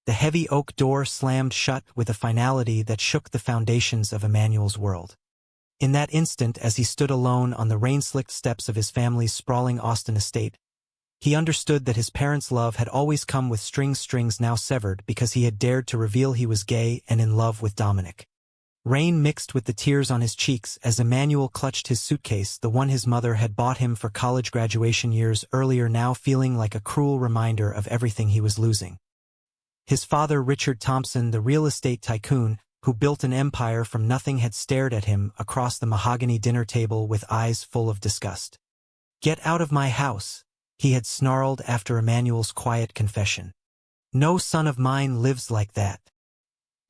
The heavy oak door slammed shut with a finality that shook the foundations of Emmanuel's world. In that instant, as he stood alone on the rain-slicked steps of his family's sprawling Austin estate, he understood that his parents' love had always come with strings now severed because he had dared to reveal he was gay and in love with Dominic. Rain mixed with the tears on his cheeks as Emmanuel clutched his suitcase, the one his mother had bought him for college graduation years earlier, now feeling like a cruel reminder of everything he was losing. His father, Richard Thompson, the real estate tycoon, who built an empire from nothing, had stared at him across the mahogany dinner table with eyes full of disgust. "Get out of my house," he had snarled after Emmanuel's quiet confession. "No son of mine lives like that."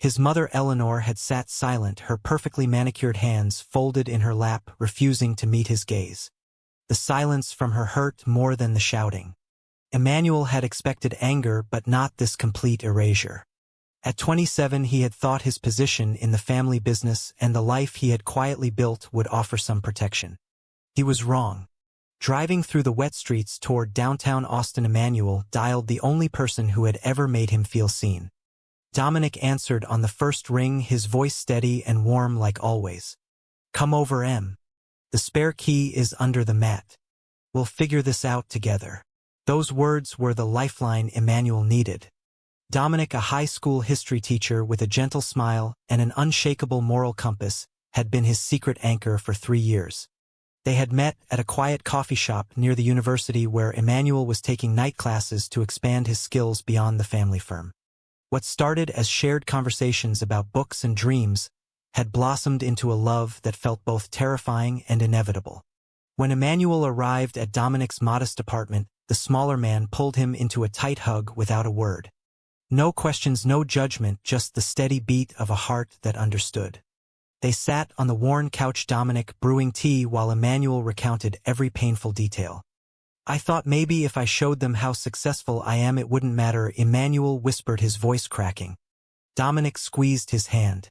His mother, Eleanor, had sat silent, her perfectly manicured hands folded in her lap, refusing to meet his gaze. The silence from her hurt more than the shouting. Emmanuel had expected anger, but not this complete erasure. At 27, he had thought his position in the family business and the life he had quietly built would offer some protection. He was wrong. Driving through the wet streets toward downtown Austin, Emmanuel dialed the only person who had ever made him feel seen. Dominic answered on the first ring, his voice steady and warm like always. "Come over, Em. The spare key is under the mat. We'll figure this out together." Those words were the lifeline Emmanuel needed. Dominic, a high school history teacher with a gentle smile and an unshakable moral compass, had been his secret anchor for 3 years. They had met at a quiet coffee shop near the university where Emmanuel was taking night classes to expand his skills beyond the family firm. What started as shared conversations about books and dreams had blossomed into a love that felt both terrifying and inevitable. When Emmanuel arrived at Dominic's modest apartment, the smaller man pulled him into a tight hug without a word. No questions, no judgment, just the steady beat of a heart that understood. They sat on the worn couch, Dominic brewing tea while Emmanuel recounted every painful detail. "I thought maybe if I showed them how successful I am it wouldn't matter," Emmanuel whispered, his voice cracking. Dominic squeezed his hand.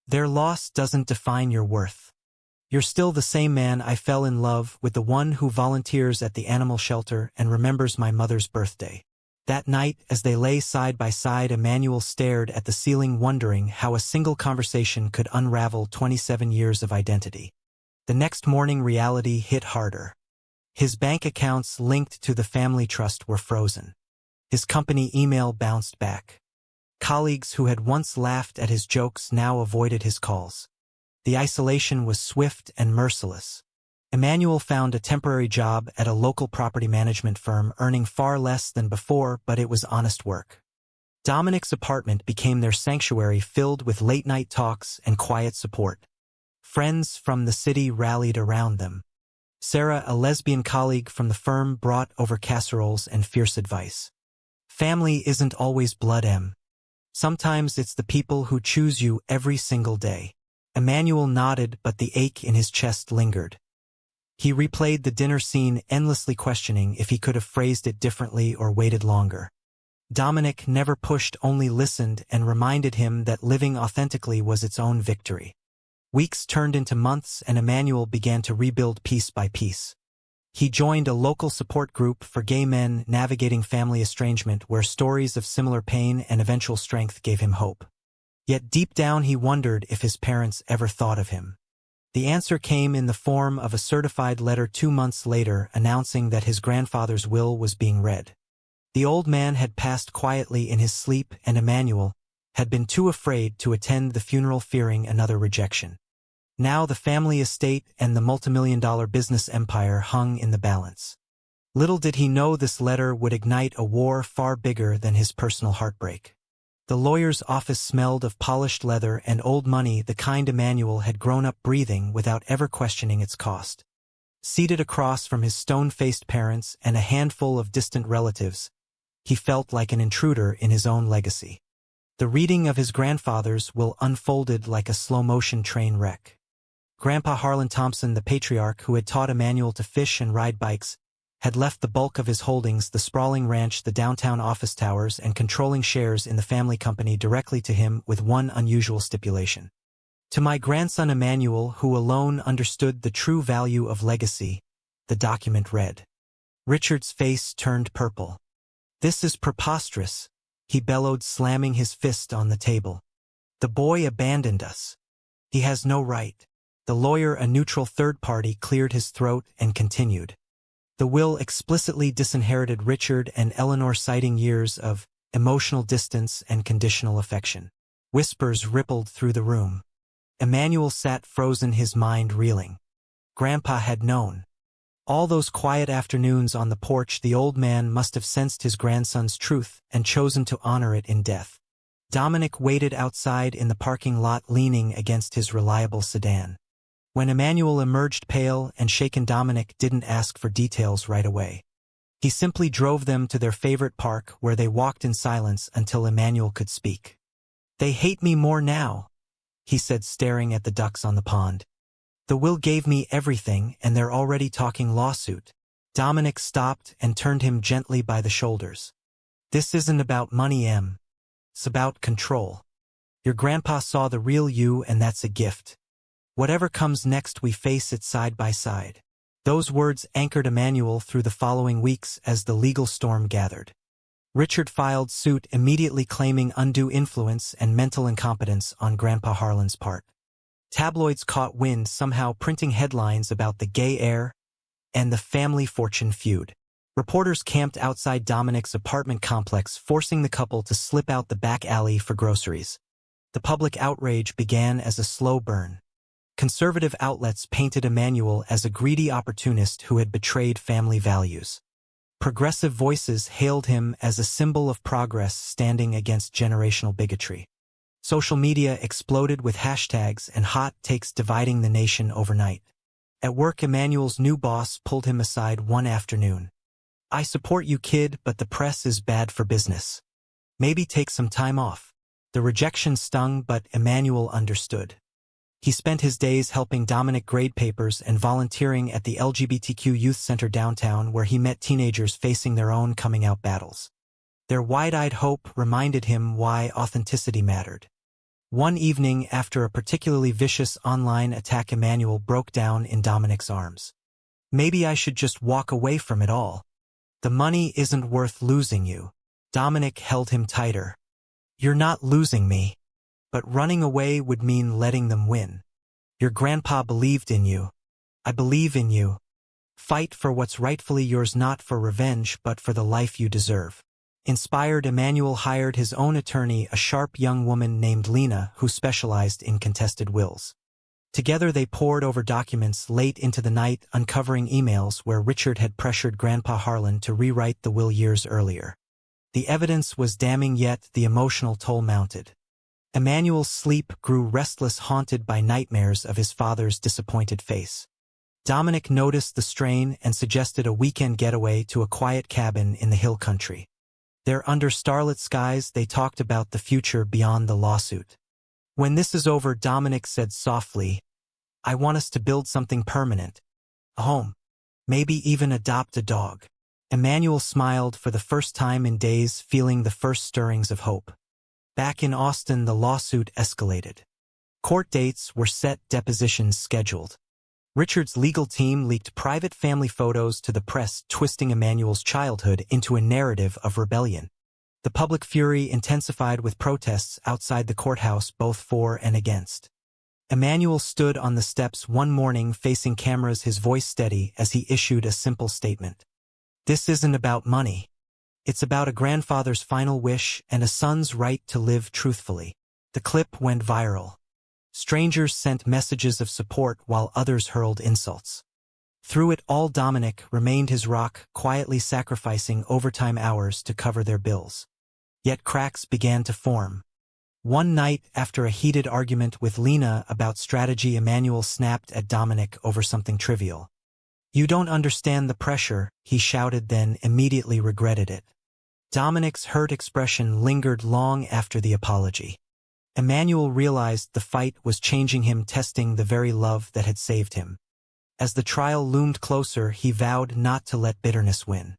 "Their loss doesn't define your worth. You're still the same man I fell in love with, the one who volunteers at the animal shelter and remembers my mother's birthday." That night, as they lay side by side, Emmanuel stared at the ceiling, wondering how a single conversation could unravel 27 years of identity. The next morning, reality hit harder. His bank accounts linked to the family trust were frozen. His company email bounced back. Colleagues who had once laughed at his jokes now avoided his calls. The isolation was swift and merciless. Emmanuel found a temporary job at a local property management firm, earning far less than before, but it was honest work. Dominic's apartment became their sanctuary, filled with late-night talks and quiet support. Friends from the city rallied around them. Sarah, a lesbian colleague from the firm, brought over casseroles and fierce advice. "Family isn't always blood, Em. Sometimes it's the people who choose you every single day." Emmanuel nodded, but the ache in his chest lingered. He replayed the dinner scene, endlessly questioning if he could have phrased it differently or waited longer. Dominic never pushed, only listened, and reminded him that living authentically was its own victory. Weeks turned into months, and Emmanuel began to rebuild piece by piece. He joined a local support group for gay men navigating family estrangement, where stories of similar pain and eventual strength gave him hope. Yet deep down he wondered if his parents ever thought of him. The answer came in the form of a certified letter 2 months later, announcing that his grandfather's will was being read. The old man had passed quietly in his sleep, and Emmanuel had been too afraid to attend the funeral, fearing another rejection. Now the family estate and the multimillion-dollar business empire hung in the balance. Little did he know this letter would ignite a war far bigger than his personal heartbreak. The lawyer's office smelled of polished leather and old money, the kind Emmanuel had grown up breathing without ever questioning its cost. Seated across from his stone-faced parents and a handful of distant relatives, he felt like an intruder in his own legacy. The reading of his grandfather's will unfolded like a slow-motion train wreck. Grandpa Harlan Thompson, the patriarch who had taught Emmanuel to fish and ride bikes, had left the bulk of his holdings, the sprawling ranch, the downtown office towers, and controlling shares in the family company, directly to him, with one unusual stipulation. "To my grandson Emmanuel, who alone understood the true value of legacy," the document read. Richard's face turned purple. "This is preposterous," he bellowed, slamming his fist on the table. The boy abandoned us. He has no right. The lawyer, a neutral third party, cleared his throat and continued. The will explicitly disinherited Richard and Eleanor, citing years of emotional distance and conditional affection. Whispers rippled through the room. Emmanuel sat frozen, his mind reeling. Grandpa had known. All those quiet afternoons on the porch, the old man must have sensed his grandson's truth and chosen to honor it in death. Dominic waited outside in the parking lot, leaning against his reliable sedan. When Emmanuel emerged, pale and shaken, Dominic didn't ask for details right away. He simply drove them to their favorite park, where they walked in silence until Emmanuel could speak. "They hate me more now," he said, staring at the ducks on the pond. "The will gave me everything, and they're already talking lawsuit." Dominic stopped and turned him gently by the shoulders. "This isn't about money, Em. It's about control. Your grandpa saw the real you, and that's a gift. Whatever comes next, we face it side by side." Those words anchored Emmanuel through the following weeks as the legal storm gathered. Richard filed suit, immediately claiming undue influence and mental incompetence on Grandpa Harlan's part. Tabloids caught wind, somehow printing headlines about the gay heir and the family fortune feud. Reporters camped outside Dominic's apartment complex, forcing the couple to slip out the back alley for groceries. The public outrage began as a slow burn. Conservative outlets painted Emmanuel as a greedy opportunist who had betrayed family values. Progressive voices hailed him as a symbol of progress, standing against generational bigotry. Social media exploded with hashtags and hot takes, dividing the nation overnight. At work, Emmanuel's new boss pulled him aside one afternoon. "I support you, kid, but the press is bad for business. Maybe take some time off." The rejection stung, but Emmanuel understood. He spent his days helping Dominic grade papers and volunteering at the LGBTQ youth center downtown, where he met teenagers facing their own coming-out battles. Their wide-eyed hope reminded him why authenticity mattered. One evening, after a particularly vicious online attack, Emmanuel broke down in Dominic's arms. "Maybe I should just walk away from it all. The money isn't worth losing you." Dominic held him tighter. "You're not losing me. But running away would mean letting them win. Your grandpa believed in you. I believe in you. Fight for what's rightfully yours, not for revenge, but for the life you deserve." Inspired, Emmanuel hired his own attorney, a sharp young woman named Lena, who specialized in contested wills. Together they pored over documents late into the night, uncovering emails where Richard had pressured Grandpa Harlan to rewrite the will years earlier. The evidence was damning, yet the emotional toll mounted. Emmanuel's sleep grew restless, haunted by nightmares of his father's disappointed face. Dominic noticed the strain and suggested a weekend getaway to a quiet cabin in the hill country. There, under starlit skies, they talked about the future beyond the lawsuit. "When this is over," Dominic said softly, "I want us to build something permanent. A home. Maybe even adopt a dog." Emmanuel smiled for the first time in days, feeling the first stirrings of hope. Back in Austin, the lawsuit escalated. Court dates were set, depositions scheduled. Richard's legal team leaked private family photos to the press, twisting Emmanuel's childhood into a narrative of rebellion. The public fury intensified with protests outside the courthouse, both for and against. Emmanuel stood on the steps one morning, facing cameras, his voice steady as he issued a simple statement. "This isn't about money. It's about a grandfather's final wish and a son's right to live truthfully." The clip went viral. Strangers sent messages of support while others hurled insults. Through it all, Dominic remained his rock, quietly sacrificing overtime hours to cover their bills. Yet cracks began to form. One night, after a heated argument with Lena about strategy, Emmanuel snapped at Dominic over something trivial. "You don't understand the pressure," he shouted, then immediately regretted it. Dominic's hurt expression lingered long after the apology. Emmanuel realized the fight was changing him, testing the very love that had saved him. As the trial loomed closer, he vowed not to let bitterness win.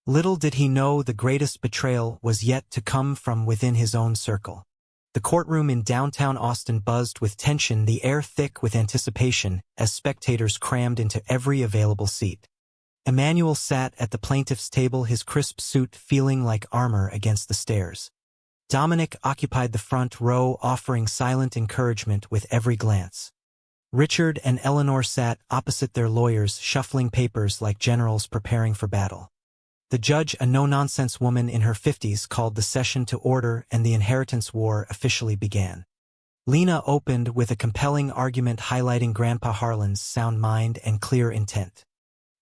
Little did he know the greatest betrayal was yet to come from within his own circle. The courtroom in downtown Austin buzzed with tension, the air thick with anticipation as spectators crammed into every available seat. Emmanuel sat at the plaintiff's table, his crisp suit feeling like armor against the stares. Dominic occupied the front row, offering silent encouragement with every glance. Richard and Eleanor sat opposite their lawyers, shuffling papers like generals preparing for battle. The judge, a no-nonsense woman in her 50s, called the session to order, and the inheritance war officially began. Lena opened with a compelling argument highlighting Grandpa Harlan's sound mind and clear intent.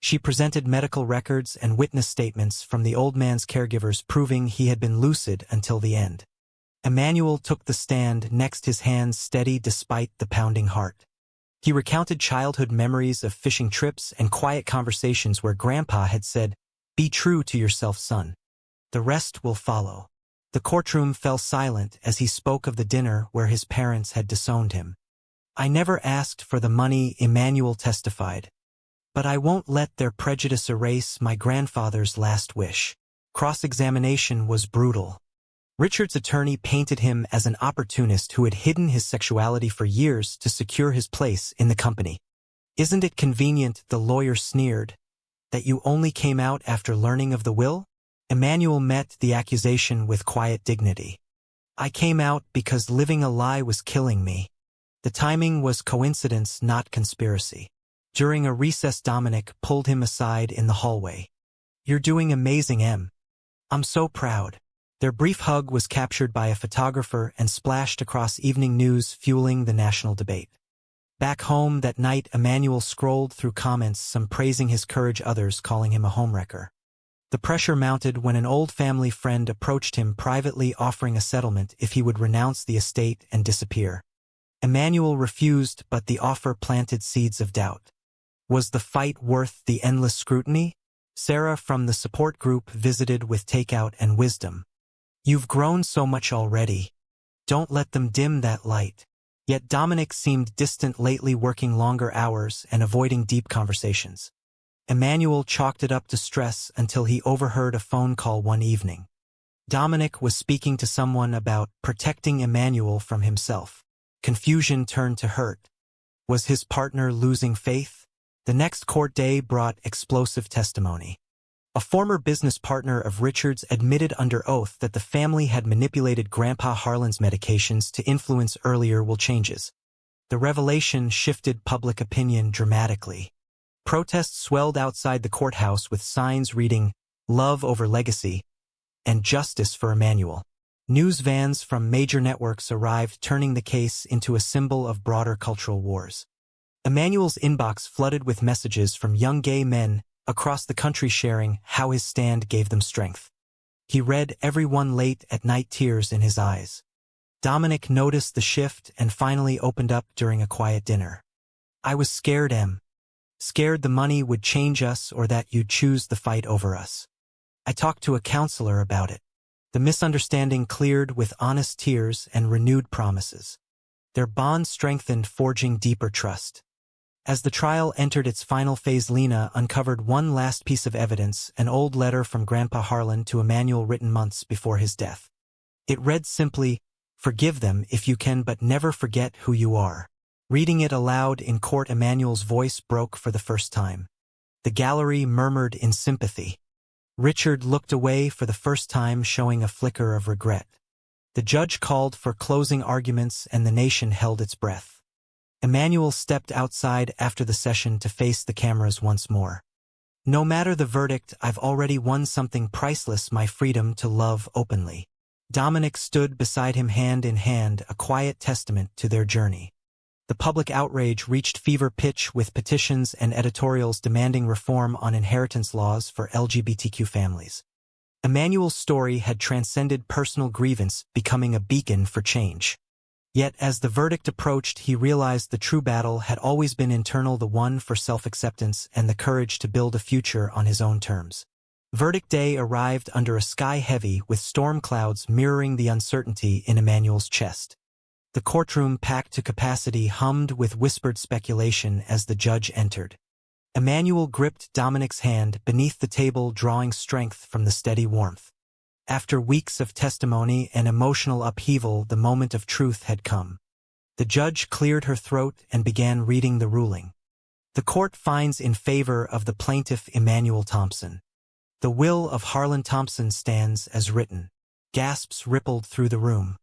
She presented medical records and witness statements from the old man's caregivers proving he had been lucid until the end. Emmanuel took the stand next, his hands steady despite the pounding heart. He recounted childhood memories of fishing trips and quiet conversations where Grandpa had said, "Be true to yourself, son. The rest will follow." The courtroom fell silent as he spoke of the dinner where his parents had disowned him. "I never asked for the money," Emmanuel testified. "But I won't let their prejudice erase my grandfather's last wish." Cross-examination was brutal. Richard's attorney painted him as an opportunist who had hidden his sexuality for years to secure his place in the company. "Isn't it convenient," the lawyer sneered, "that you only came out after learning of the will?" Emmanuel met the accusation with quiet dignity. "I came out because living a lie was killing me. The timing was coincidence, not conspiracy." During a recess, Dominic pulled him aside in the hallway. "You're doing amazing, Em. I'm so proud." Their brief hug was captured by a photographer and splashed across evening news, fueling the national debate. Back home that night, Emmanuel scrolled through comments, some praising his courage, others calling him a homewrecker. The pressure mounted when an old family friend approached him privately, offering a settlement if he would renounce the estate and disappear. Emmanuel refused, but the offer planted seeds of doubt. Was the fight worth the endless scrutiny? Sarah from the support group visited with takeout and wisdom. "You've grown so much already. Don't let them dim that light." Yet Dominic seemed distant lately, working longer hours and avoiding deep conversations. Emmanuel chalked it up to stress until he overheard a phone call one evening. Dominic was speaking to someone about protecting Emmanuel from himself. Confusion turned to hurt. Was his partner losing faith? The next court day brought explosive testimony. A former business partner of Richard's admitted under oath that the family had manipulated Grandpa Harlan's medications to influence earlier will changes. The revelation shifted public opinion dramatically. Protests swelled outside the courthouse with signs reading, "Love over legacy," and "Justice for Emmanuel." News vans from major networks arrived, turning the case into a symbol of broader cultural wars. Emmanuel's inbox flooded with messages from young gay men across the country sharing how his stand gave them strength. He read every one late at night, tears in his eyes. Dominic noticed the shift and finally opened up during a quiet dinner. "I was scared, Em. Scared the money would change us or that you'd choose the fight over us. I talked to a counselor about it." The misunderstanding cleared with honest tears and renewed promises. Their bond strengthened, forging deeper trust. As the trial entered its final phase, Lena uncovered one last piece of evidence, an old letter from Grandpa Harlan to Emmanuel written months before his death. It read simply, "Forgive them if you can, but never forget who you are." Reading it aloud in court, Emmanuel's voice broke for the first time. The gallery murmured in sympathy. Richard looked away for the first time, showing a flicker of regret. The judge called for closing arguments and the nation held its breath. Emmanuel stepped outside after the session to face the cameras once more. "No matter the verdict, I've already won something priceless, my freedom to love openly." Dominic stood beside him, hand in hand, a quiet testament to their journey. The public outrage reached fever pitch with petitions and editorials demanding reform on inheritance laws for LGBTQ families. Emmanuel's story had transcended personal grievance, becoming a beacon for change. Yet as the verdict approached, he realized the true battle had always been internal, the one for self-acceptance and the courage to build a future on his own terms. Verdict day arrived under a sky heavy with storm clouds mirroring the uncertainty in Emmanuel's chest. The courtroom, packed to capacity, hummed with whispered speculation as the judge entered. Emmanuel gripped Dominic's hand beneath the table, drawing strength from the steady warmth. After weeks of testimony and emotional upheaval, the moment of truth had come. The judge cleared her throat and began reading the ruling. The court finds in favor of the plaintiff, Emmanuel Thompson. The will of Harlan Thompson stands as written. Gasps rippled through the room.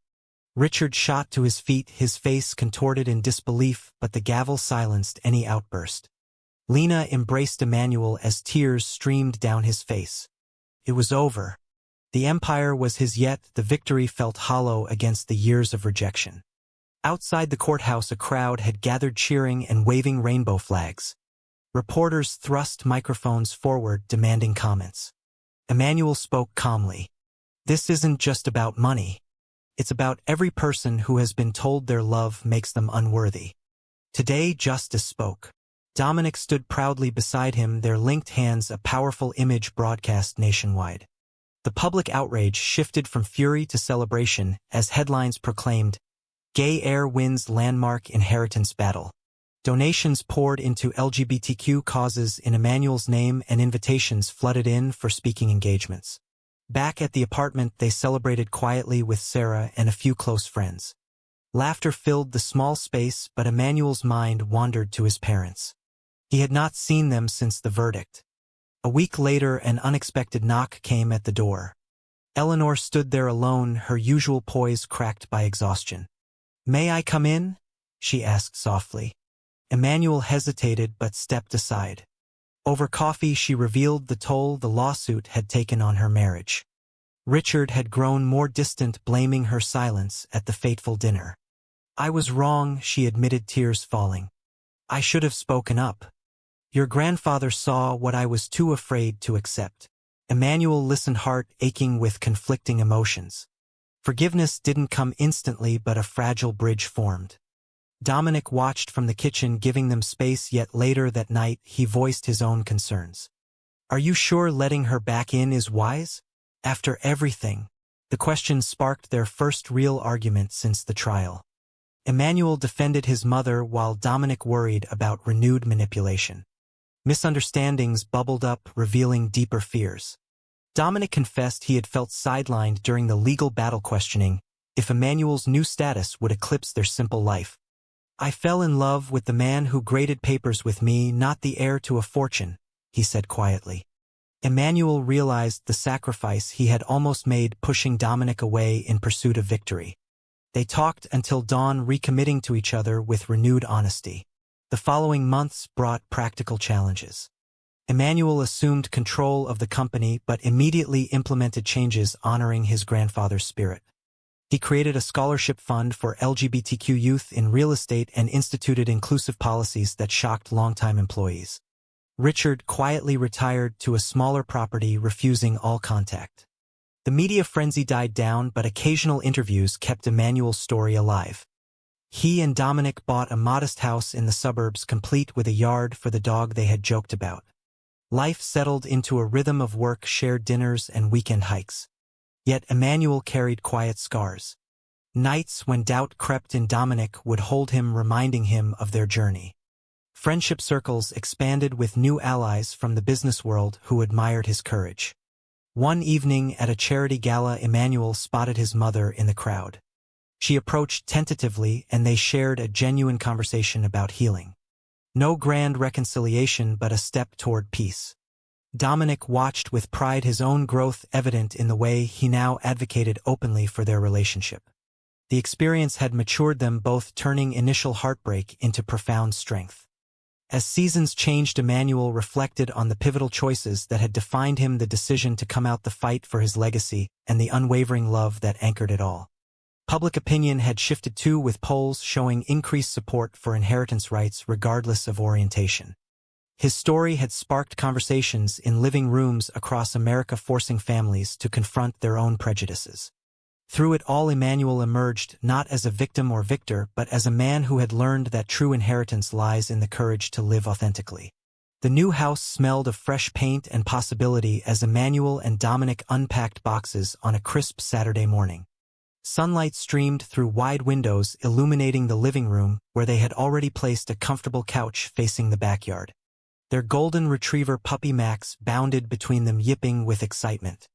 Richard shot to his feet, his face contorted in disbelief, but the gavel silenced any outburst. Lena embraced Emmanuel as tears streamed down his face. It was over. The empire was his, yet the victory felt hollow against the years of rejection. Outside the courthouse, a crowd had gathered, cheering and waving rainbow flags. Reporters thrust microphones forward, demanding comments. Emmanuel spoke calmly. "This isn't just about money. It's about every person who has been told their love makes them unworthy." Today justice spoke. Dominic stood proudly beside him, their linked hands a powerful image broadcast nationwide. The public outrage shifted from fury to celebration as headlines proclaimed, "Gay heir wins landmark inheritance battle." Donations poured into LGBTQ causes in Emmanuel's name and invitations flooded in for speaking engagements. Back at the apartment, they celebrated quietly with Sarah and a few close friends. Laughter filled the small space, but Emmanuel's mind wandered to his parents. He had not seen them since the verdict. A week later, an unexpected knock came at the door. Eleanor stood there alone, her usual poise cracked by exhaustion. "May I come in?" she asked softly. Emmanuel hesitated but stepped aside. Over coffee, she revealed the toll the lawsuit had taken on her marriage. Richard had grown more distant, blaming her silence at the fateful dinner. "I was wrong," she admitted, tears falling. "I should have spoken up. Your grandfather saw what I was too afraid to accept." Emmanuel listened, heart aching with conflicting emotions. Forgiveness didn't come instantly, but a fragile bridge formed. Dominic watched from the kitchen, giving them space, yet later that night he voiced his own concerns. "Are you sure letting her back in is wise? After everything?" The question sparked their first real argument since the trial. Emmanuel defended his mother while Dominic worried about renewed manipulation. Misunderstandings bubbled up, revealing deeper fears. Dominic confessed he had felt sidelined during the legal battle, questioning if Emmanuel's new status would eclipse their simple life. "I fell in love with the man who graded papers with me, not the heir to a fortune," he said quietly. Emmanuel realized the sacrifice he had almost made, pushing Dominic away in pursuit of victory. They talked until dawn, recommitting to each other with renewed honesty. The following months brought practical challenges. Emmanuel assumed control of the company but immediately implemented changes honoring his grandfather's spirit. He created a scholarship fund for LGBTQ youth in real estate and instituted inclusive policies that shocked longtime employees. Richard quietly retired to a smaller property, refusing all contact. The media frenzy died down, but occasional interviews kept Emmanuel's story alive. He and Dominic bought a modest house in the suburbs, complete with a yard for the dog they had joked about. Life settled into a rhythm of work, shared dinners, and weekend hikes. Yet Emmanuel carried quiet scars. Nights when doubt crept in, Dominic would hold him, reminding him of their journey. Friendship circles expanded with new allies from the business world who admired his courage. One evening at a charity gala, Emmanuel spotted his mother in the crowd. She approached tentatively, and they shared a genuine conversation about healing. No grand reconciliation, but a step toward peace. Dominic watched with pride, his own growth evident in the way he now advocated openly for their relationship. The experience had matured them both, turning initial heartbreak into profound strength. As seasons changed, Emmanuel reflected on the pivotal choices that had defined him: the decision to come out, the fight for his legacy, and the unwavering love that anchored it all. Public opinion had shifted too, with polls showing increased support for inheritance rights regardless of orientation. His story had sparked conversations in living rooms across America, forcing families to confront their own prejudices. Through it all, Emmanuel emerged not as a victim or victor, but as a man who had learned that true inheritance lies in the courage to live authentically. The new house smelled of fresh paint and possibility as Emmanuel and Dominic unpacked boxes on a crisp Saturday morning. Sunlight streamed through wide windows, illuminating the living room, where they had already placed a comfortable couch facing the backyard. Their golden retriever puppy Max bounded between them, yipping with excitement.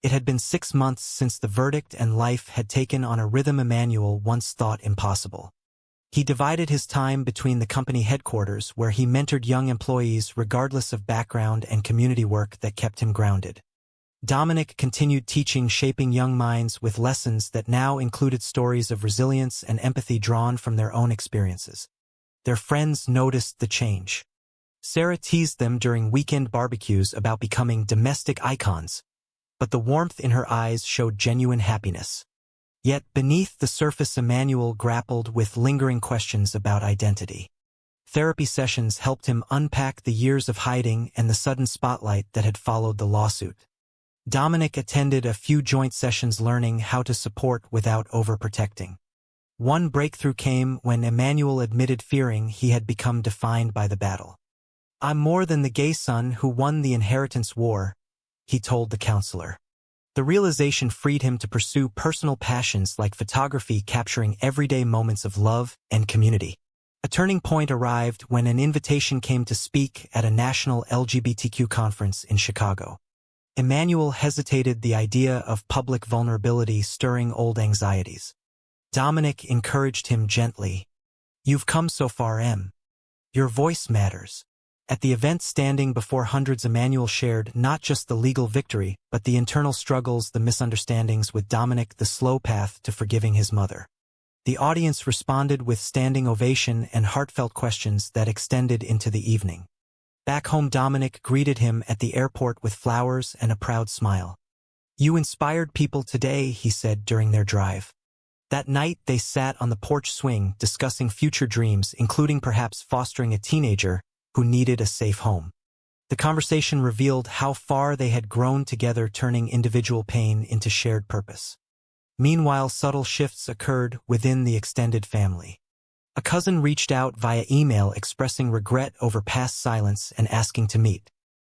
It had been 6 months since the verdict, and life had taken on a rhythm Emmanuel once thought impossible. He divided his time between the company headquarters, where he mentored young employees regardless of background, and community work that kept him grounded. Dominic continued teaching, shaping young minds with lessons that now included stories of resilience and empathy drawn from their own experiences. Their friends noticed the change. Sarah teased them during weekend barbecues about becoming domestic icons, but the warmth in her eyes showed genuine happiness. Yet beneath the surface, Emmanuel grappled with lingering questions about identity. Therapy sessions helped him unpack the years of hiding and the sudden spotlight that had followed the lawsuit. Dominic attended a few joint sessions, learning how to support without overprotecting. One breakthrough came when Emmanuel admitted fearing he had become defined by the battle. "I'm more than the gay son who won the inheritance war," he told the counselor. The realization freed him to pursue personal passions like photography, capturing everyday moments of love and community. A turning point arrived when an invitation came to speak at a national LGBTQ conference in Chicago. Emmanuel hesitated, the idea of public vulnerability stirring old anxieties. Dominic encouraged him gently. "You've come so far, Em. Your voice matters." At the event, standing before hundreds, Emmanuel shared not just the legal victory, but the internal struggles, the misunderstandings with Dominic, the slow path to forgiving his mother. The audience responded with standing ovation and heartfelt questions that extended into the evening. Back home, Dominic greeted him at the airport with flowers and a proud smile. "You inspired people today," he said during their drive. That night, they sat on the porch swing, discussing future dreams, including perhaps fostering a teenager who needed a safe home. The conversation revealed how far they had grown together, turning individual pain into shared purpose. Meanwhile, subtle shifts occurred within the extended family. A cousin reached out via email expressing regret over past silence and asking to meet.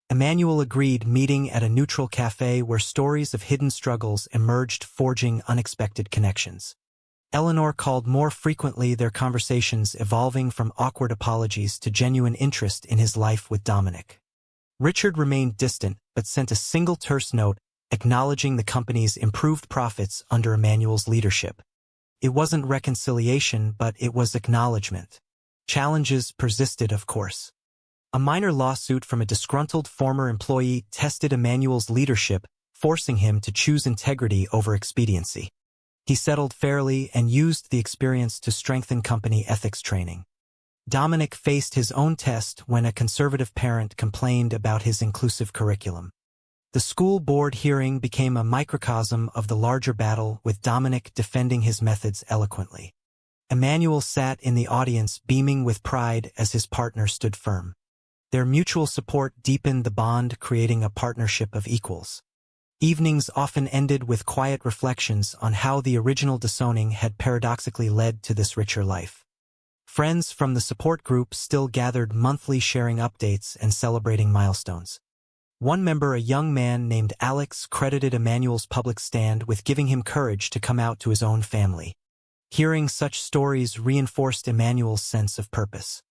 Emmanuel agreed, meeting at a neutral cafe where stories of hidden struggles emerged, forging unexpected connections. Eleanor called more frequently, their conversations evolving from awkward apologies to genuine interest in his life with Dominic. Richard remained distant, but sent a single terse note acknowledging the company's improved profits under Emmanuel's leadership. It wasn't reconciliation, but it was acknowledgement. Challenges persisted, of course. A minor lawsuit from a disgruntled former employee tested Emmanuel's leadership, forcing him to choose integrity over expediency. He settled fairly and used the experience to strengthen company ethics training. Dominic faced his own test when a conservative parent complained about his inclusive curriculum. The school board hearing became a microcosm of the larger battle, with Dominic defending his methods eloquently. Emmanuel sat in the audience, beaming with pride as his partner stood firm. Their mutual support deepened the bond, creating a partnership of equals. Evenings often ended with quiet reflections on how the original disowning had paradoxically led to this richer life. Friends from the support group still gathered monthly, sharing updates and celebrating milestones. One member, a young man named Alex, credited Emmanuel's public stand with giving him courage to come out to his own family. Hearing such stories reinforced Emmanuel's sense of purpose.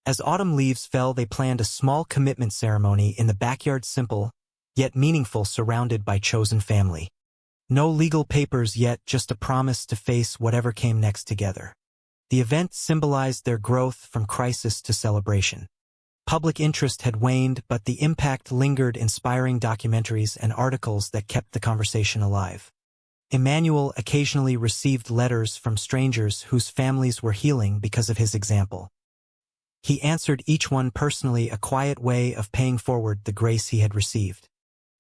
As autumn leaves fell, they planned a small commitment ceremony in the backyard, simple yet meaningful, surrounded by chosen family. No legal papers yet, just a promise to face whatever came next together. The event symbolized their growth from crisis to celebration. Public interest had waned, but the impact lingered, inspiring documentaries and articles that kept the conversation alive. Emmanuel occasionally received letters from strangers whose families were healing because of his example. He answered each one personally, a quiet way of paying forward the grace he had received.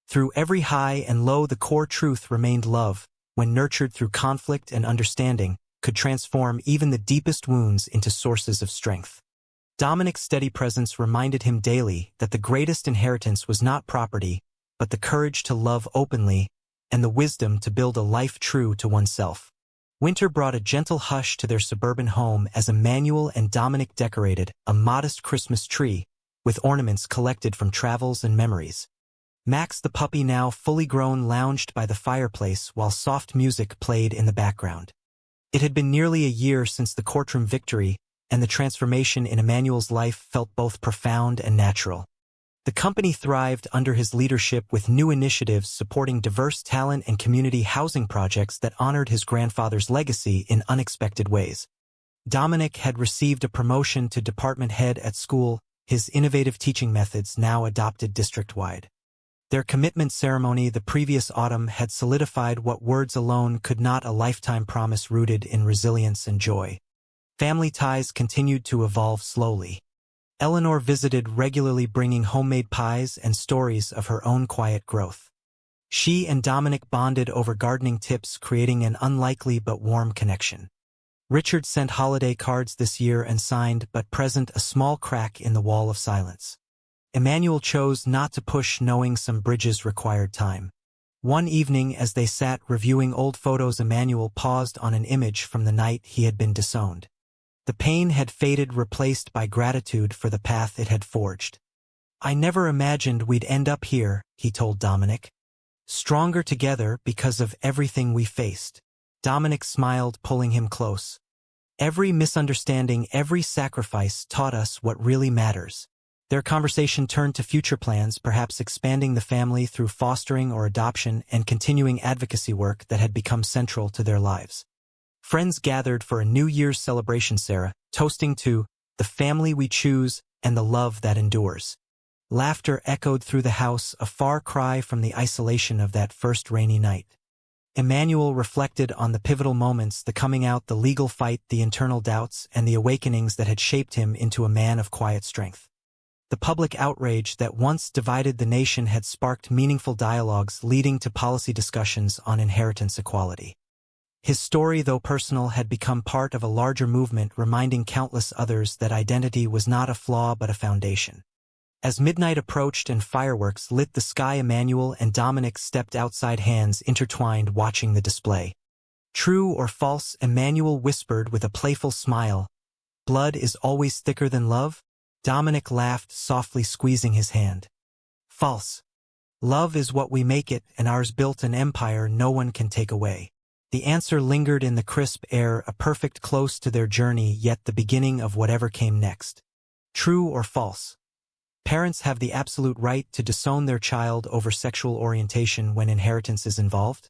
Through every high and low, the core truth remained: love, when nurtured through conflict and understanding, could transform even the deepest wounds into sources of strength. Dominic's steady presence reminded him daily that the greatest inheritance was not property, but the courage to love openly and the wisdom to build a life true to oneself. Winter brought a gentle hush to their suburban home as Emmanuel and Dominic decorated a modest Christmas tree with ornaments collected from travels and memories. Max, the puppy, now fully grown, lounged by the fireplace while soft music played in the background. It had been nearly a year since the courtroom victory, and the transformation in Emmanuel's life felt both profound and natural. The company thrived under his leadership, with new initiatives supporting diverse talent and community housing projects that honored his grandfather's legacy in unexpected ways. Dominic had received a promotion to department head at school, his innovative teaching methods now adopted district-wide. Their commitment ceremony the previous autumn had solidified what words alone could not, a lifetime promise rooted in resilience and joy. Family ties continued to evolve slowly. Eleanor visited regularly, bringing homemade pies and stories of her own quiet growth. She and Dominic bonded over gardening tips, creating an unlikely but warm connection. Richard sent holiday cards this year and signed but present a small crack in the wall of silence. Emmanuel chose not to push, knowing some bridges required time. One evening, as they sat reviewing old photos, Emmanuel paused on an image from the night he had been disowned. The pain had faded, replaced by gratitude for the path it had forged. "I never imagined we'd end up here," he told Dominic. "Stronger together because of everything we faced." Dominic smiled, pulling him close. "Every misunderstanding, every sacrifice taught us what really matters." Their conversation turned to future plans, perhaps expanding the family through fostering or adoption, and continuing advocacy work that had become central to their lives. Friends gathered for a New Year's celebration, Sarah, toasting to "the family we choose and the love that endures." Laughter echoed through the house, a far cry from the isolation of that first rainy night. Emmanuel reflected on the pivotal moments, the coming out, the legal fight, the internal doubts, and the awakenings that had shaped him into a man of quiet strength. The public outrage that once divided the nation had sparked meaningful dialogues, leading to policy discussions on inheritance equality. His story, though personal, had become part of a larger movement, reminding countless others that identity was not a flaw but a foundation. As midnight approached and fireworks lit the sky, Emmanuel and Dominic stepped outside, hands intertwined, watching the display. "True or false?" Emmanuel whispered with a playful smile. "Blood is always thicker than love?" Dominic laughed, softly squeezing his hand. "False. Love is what we make it, and ours built an empire no one can take away." The answer lingered in the crisp air, a perfect close to their journey, yet the beginning of whatever came next. True or false? Parents have the absolute right to disown their child over sexual orientation when inheritance is involved.